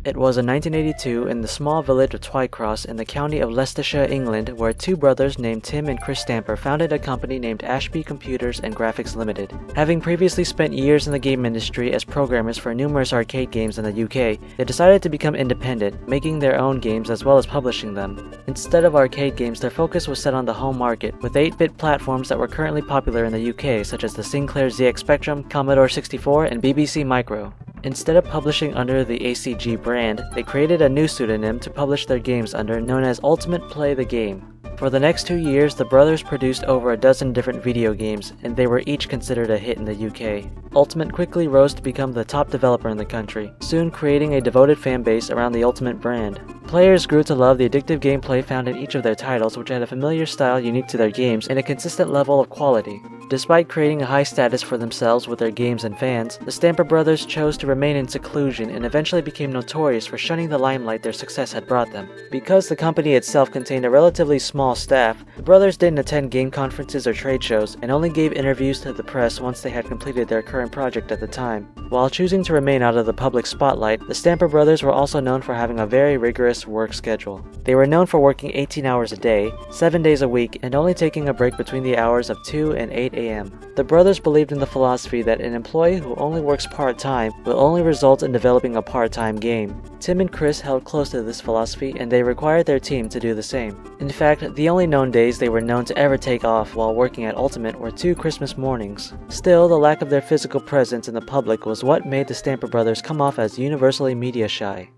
It was in 1982 in the small village of Twycross in the county of Leicestershire, England, where two brothers named Tim and Chris Stamper founded a company named Ashby Computers and Graphics Limited. Having previously spent years in the game industry as programmers for numerous arcade games in the UK, they decided to become independent, making their own games as well as publishing them. Instead of arcade games, their focus was set on the home market, with 8-bit platforms that were currently popular in the UK, such as the Sinclair ZX Spectrum, Commodore 64, and BBC Micro. Instead of publishing under the ACG brand, they created a new pseudonym to publish their games under, known as Ultimate Play the Game. For the next 2 years, the brothers produced over a dozen different video games, and they were each considered a hit in the UK. Ultimate quickly rose to become the top developer in the country, soon creating a devoted fan base around the Ultimate brand. Players grew to love the addictive gameplay found in each of their titles, which had a familiar style unique to their games and a consistent level of quality. Despite creating a high status for themselves with their games and fans, the Stamper brothers chose to remain in seclusion and eventually became notorious for shunning the limelight their success had brought them. Because the company itself contained a relatively small staff, the brothers didn't attend game conferences or trade shows and only gave interviews to the press once they had completed their current project at the time. While choosing to remain out of the public spotlight, the Stamper brothers were also known for having a very rigorous work schedule. They were known for working 18 hours a day, 7 days a week, and only taking a break between the hours of 2 and 8 a.m. The brothers believed in the philosophy that an employee who only works part-time will only result in developing a part-time game. Tim and Chris held close to this philosophy, and they required their team to do the same. In fact, the only known days they were known to ever take off while working at Ultimate were 2 Christmas mornings. Still, the lack of their physical presence in the public was what made the Stamper brothers come off as universally media shy.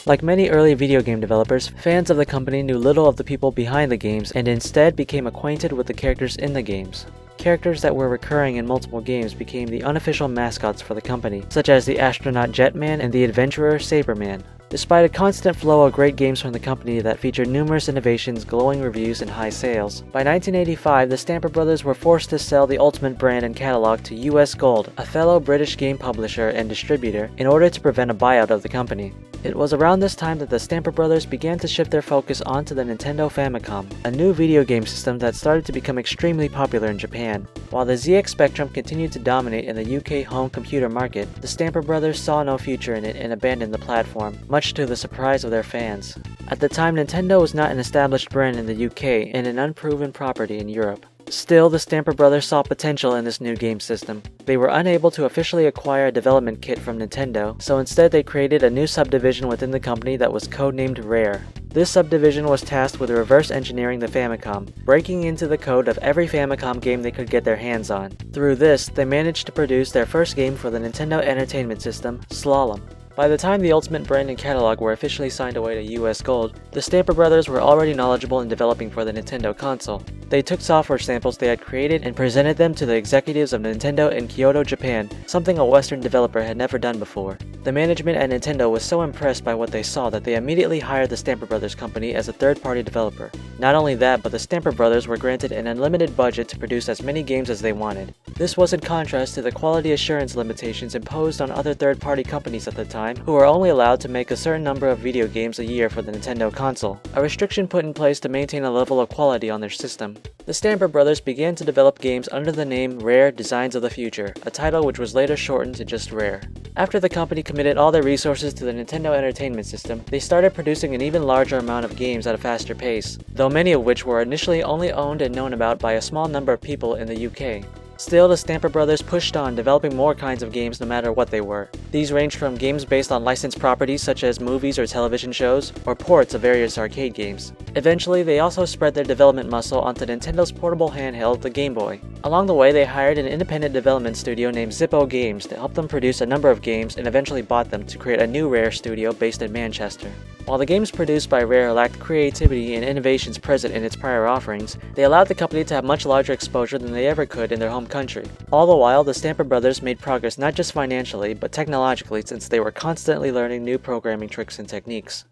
Like many early video game developers, fans of the company knew little of the people behind the games and instead became acquainted with the characters in the games. Characters that were recurring in multiple games became the unofficial mascots for the company, such as the astronaut Jetman and the adventurer Saberman. Despite a constant flow of great games from the company that featured numerous innovations, glowing reviews, and high sales, by 1985 the Stamper brothers were forced to sell the Ultimate brand and catalog to US Gold, a fellow British game publisher and distributor, in order to prevent a buyout of the company. It was around this time that the Stamper brothers began to shift their focus onto the Nintendo Famicom, a new video game system that started to become extremely popular in Japan. While the ZX Spectrum continued to dominate in the UK home computer market, the Stamper brothers saw no future in it and abandoned the platform, much to the surprise of their fans. At the time, Nintendo was not an established brand in the UK and an unproven property in Europe. Still, the Stamper brothers saw potential in this new game system. They were unable to officially acquire a development kit from Nintendo, so instead they created a new subdivision within the company that was codenamed Rare. This subdivision was tasked with reverse engineering the Famicom, breaking into the code of every Famicom game they could get their hands on. Through this, they managed to produce their first game for the Nintendo Entertainment System, Slalom. By the time the Ultimate brand and catalog were officially signed away to US Gold, the Stamper brothers were already knowledgeable in developing for the Nintendo console. They took software samples they had created and presented them to the executives of Nintendo in Kyoto, Japan, something a Western developer had never done before. The management at Nintendo was so impressed by what they saw that they immediately hired the Stamper Brothers company as a third-party developer. Not only that, but the Stamper Brothers were granted an unlimited budget to produce as many games as they wanted. This was in contrast to the quality assurance limitations imposed on other third-party companies at the time, who were only allowed to make a certain number of video games a year for the Nintendo console, a restriction put in place to maintain a level of quality on their system. The Stamper brothers began to develop games under the name Rare Designs of the Future, a title which was later shortened to just Rare. After the company committed all their resources to the Nintendo Entertainment System, they started producing an even larger amount of games at a faster pace, though many of which were initially only owned and known about by a small number of people in the UK. Still, the Stamper brothers pushed on, developing more kinds of games no matter what they were. These ranged from games based on licensed properties such as movies or television shows, or ports of various arcade games. Eventually, they also spread their development muscle onto Nintendo's portable handheld, the Game Boy. Along the way, they hired an independent development studio named Zippo Games to help them produce a number of games and eventually bought them to create a new Rare studio based in Manchester. While the games produced by Rare lacked creativity and innovations present in its prior offerings, they allowed the company to have much larger exposure than they ever could in their home country. All the while, the Stamper brothers made progress not just financially, but technologically, since they were constantly learning new programming tricks and techniques.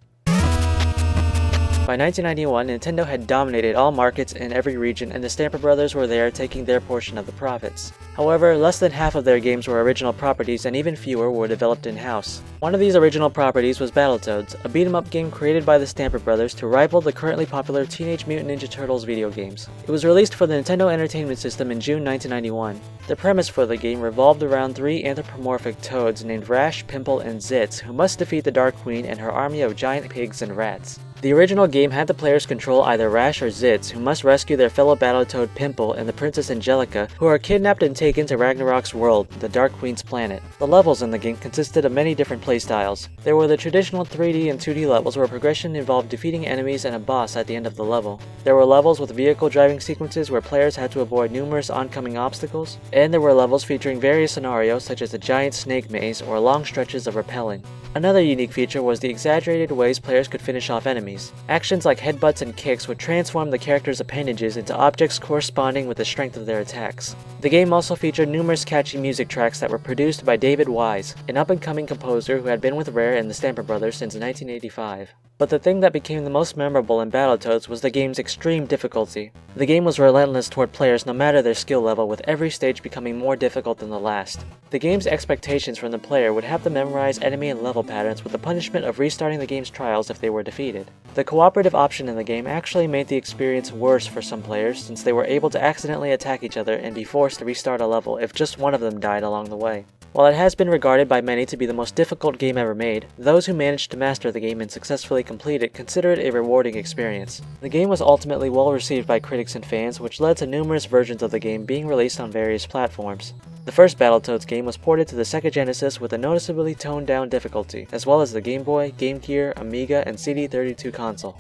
By 1991, Nintendo had dominated all markets in every region, and the Stamper brothers were there taking their portion of the profits. However, less than half of their games were original properties and even fewer were developed in-house. One of these original properties was Battletoads, a beat-em-up game created by the Stamper Brothers to rival the currently popular Teenage Mutant Ninja Turtles video games. It was released for the Nintendo Entertainment System in June 1991. The premise for the game revolved around three anthropomorphic toads named Rash, Pimple, and Zitz, who must defeat the Dark Queen and her army of giant pigs and rats. The original game had the players control either Rash or Zitz, who must rescue their fellow Battletoad Pimple and the Princess Angelica, who are kidnapped and taken to Ragnarok's world, the Dark Queen's planet. The levels in the game consisted of many different playstyles. There were the traditional 3D and 2D levels where progression involved defeating enemies and a boss at the end of the level. There were levels with vehicle driving sequences where players had to avoid numerous oncoming obstacles, and there were levels featuring various scenarios such as a giant snake maze or long stretches of rappelling. Another unique feature was the exaggerated ways players could finish off enemies. Actions like headbutts and kicks would transform the character's appendages into objects corresponding with the strength of their attacks. The game also featured numerous catchy music tracks that were produced by David Wise, an up-and-coming composer who had been with Rare and the Stamper Brothers since 1985. But the thing that became the most memorable in Battletoads was the game's extreme difficulty. The game was relentless toward players no matter their skill level, with every stage becoming more difficult than the last. The game's expectations from the player would have to memorize enemy and level patterns, with the punishment of restarting the game's trials if they were defeated. The cooperative option in the game actually made the experience worse for some players, since they were able to accidentally attack each other and be forced to restart a level if just one of them died along the way. While it has been regarded by many to be the most difficult game ever made, those who managed to master the game and successfully complete it consider it a rewarding experience. The game was ultimately well received by critics and fans, which led to numerous versions of the game being released on various platforms. The first Battletoads game was ported to the Sega Genesis with a noticeably toned-down difficulty, as well as the Game Boy, Game Gear, Amiga, and CD32 console.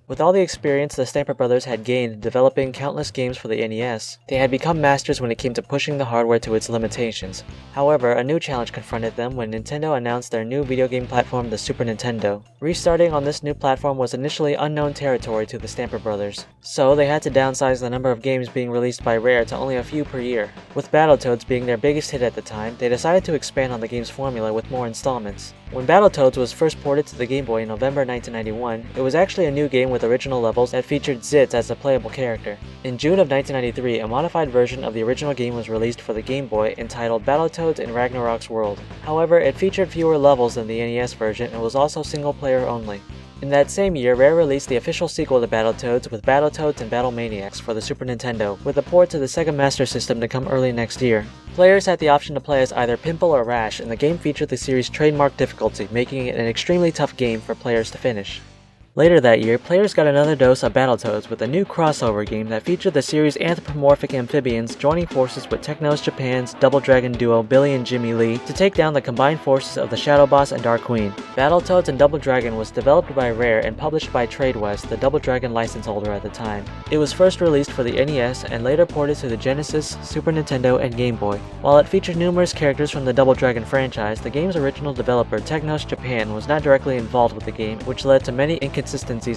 With all the experience the Stamper Brothers had gained developing countless games for the NES, they had become masters when it came to pushing the hardware to its limitations. However, a new challenge confronted them when Nintendo announced their new video game platform, the Super Nintendo. Restarting on this new platform was initially unknown territory to the Stamper Brothers, so they had to downsize the number of games being released by Rare to only a few per year. With Battletoads being their biggest hit at the time, they decided to expand on the game's formula with more installments. When Battletoads was first ported to the Game Boy in November 1991, it was actually a new game with original levels that featured Zitz as a playable character. In June of 1993, a modified version of the original game was released for the Game Boy entitled Battletoads in Ragnarok's World. However, it featured fewer levels than the NES version and was also single-player only. In that same year, Rare released the official sequel to Battletoads with Battletoads and Battlemaniacs for the Super Nintendo, with a port to the Sega Master System to come early next year. Players had the option to play as either Pimple or Rash, and the game featured the series' trademark difficulty, making it an extremely tough game for players to finish. Later that year, players got another dose of Battletoads with a new crossover game that featured the series' anthropomorphic amphibians joining forces with Technos Japan's Double Dragon duo Billy and Jimmy Lee to take down the combined forces of the Shadow Boss and Dark Queen. Battletoads and Double Dragon was developed by Rare and published by Tradewest, the Double Dragon license holder at the time. It was first released for the NES and later ported to the Genesis, Super Nintendo, and Game Boy. While it featured numerous characters from the Double Dragon franchise, the game's original developer Technos Japan was not directly involved with the game, which led to many inconsistencies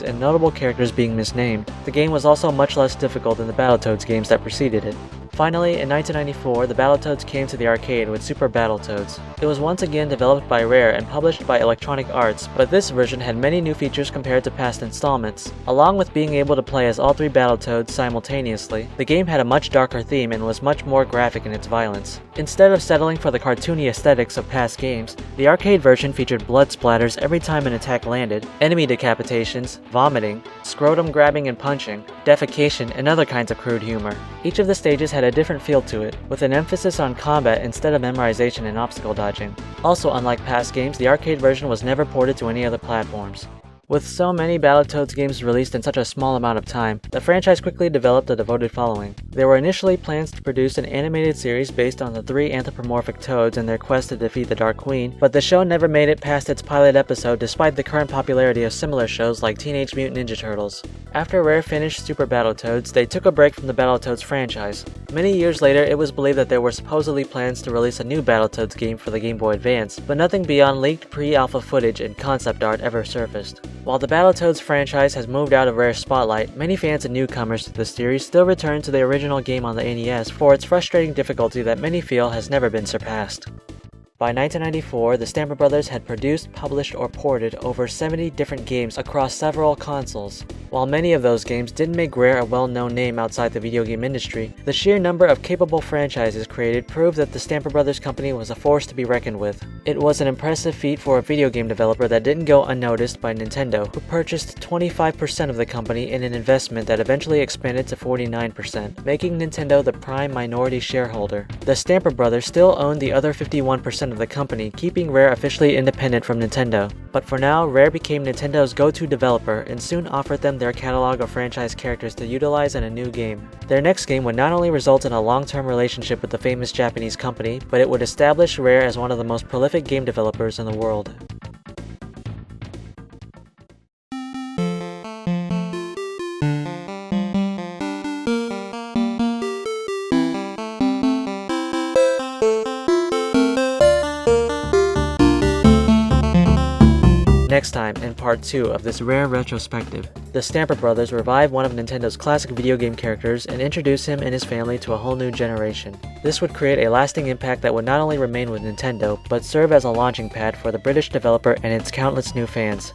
and notable characters being misnamed. The game was also much less difficult than the Battletoads games that preceded it. Finally, in 1994, the Battletoads came to the arcade with Super Battletoads. It was once again developed by Rare and published by Electronic Arts, but this version had many new features compared to past installments. Along with being able to play as all three Battletoads simultaneously, the game had a much darker theme and was much more graphic in its violence. Instead of settling for the cartoony aesthetics of past games, the arcade version featured blood splatters every time an attack landed, enemy decapitations, vomiting, scrotum grabbing and punching, defecation, and other kinds of crude humor. Each of the stages had a different feel to it, with an emphasis on combat instead of memorization and obstacle dodging. Also, unlike past games, the arcade version was never ported to any other platforms. With so many Battletoads games released in such a small amount of time, the franchise quickly developed a devoted following. There were initially plans to produce an animated series based on the three anthropomorphic toads and their quest to defeat the Dark Queen, but the show never made it past its pilot episode despite the current popularity of similar shows like Teenage Mutant Ninja Turtles. After Rare finished Super Battletoads, they took a break from the Battletoads franchise. Many years later, it was believed that there were supposedly plans to release a new Battletoads game for the Game Boy Advance, but nothing beyond leaked pre-alpha footage and concept art ever surfaced. While the Battletoads franchise has moved out of Rare's spotlight, many fans and newcomers to the series still return to the original game on the NES for its frustrating difficulty that many feel has never been surpassed. By 1994, the Stamper Brothers had produced, published, or ported over 70 different games across several consoles. While many of those games didn't make Rare a well-known name outside the video game industry, the sheer number of capable franchises created proved that the Stamper Brothers company was a force to be reckoned with. It was an impressive feat for a video game developer that didn't go unnoticed by Nintendo, who purchased 25% of the company in an investment that eventually expanded to 49%, making Nintendo the prime minority shareholder. The Stamper Brothers still owned the other 51% of the company, keeping Rare officially independent from Nintendo. But for now, Rare became Nintendo's go-to developer and soon offered them their catalog of franchise characters to utilize in a new game. Their next game would not only result in a long-term relationship with the famous Japanese company, but it would establish Rare as one of the most prolific game developers in the world. Next time, in part 2 of this Rare retrospective, the Stamper Brothers revive one of Nintendo's classic video game characters and introduce him and his family to a whole new generation. This would create a lasting impact that would not only remain with Nintendo, but serve as a launching pad for the British developer and its countless new fans.